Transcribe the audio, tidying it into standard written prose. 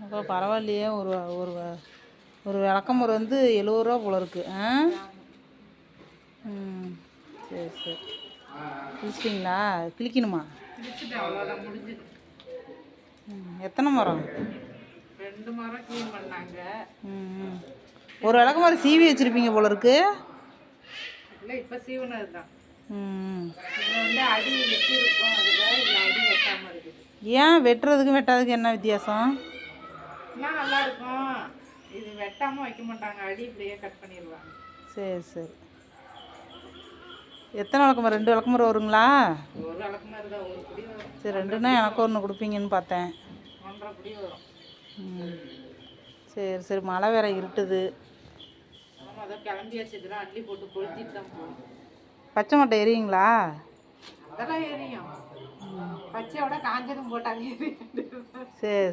அப்போ பரவாயில்லையே. ஒரு ஒரு ஒரு விளக்கமுறை வந்து 70 ரூபா போல இருக்கு. ஆ ம் சரி சரி. கிழிச்சிட்டிங்களா? கிழிக்கணுமா? அவ்வளோதான், முடிஞ்சுது. எத்தனை மரம்? 2 மரம் க்ளீன் பண்ணாங்க. ம் ஒரு விளக்கமாரி சீவி வச்சுருப்பீங்க போல இருக்கு. இல்லை, இப்போ சீவனது தான். ம் இது வந்து அடி வெட்டி இருக்கும், அதில் இதில் அடி வெட்டாமல் இருக்குது. ஏன் வெட்டுறதுக்கும் வெட்டாததுக்கு என்ன வித்தியாசம்? எல்லாம் நல்லா இருக்கும். இது வெட்டாமல் வைக்க மாட்டாங்க, அடி இப்படியே கட் பண்ணிடுவாங்க. சரி சரி. எத்தனை விளக்கமாறு? 2 விளக்கமாறு வருங்களா? ஒரு விளக்குமாறு தான், ஒரு குடி வரும். சரி, 2ன்னா எனக்கு ஒன்று கொடுப்பீங்கன்னு பார்த்தேன். 1.5 குடி வரும். ம் சரி சரி. மழை வேற இருட்டுது. ஆமாம், அதான் கிளம்பியாச்சு. இதெல்லாம் அள்ளி போட்டு கொளுத்திட்டு தான் போகணும். பச்சை மட்டை எரியுங்களா? அதெல்லாம் எரியும். பச்சையோட காஞ்சதும் போட்டாங்க எரியும். சரி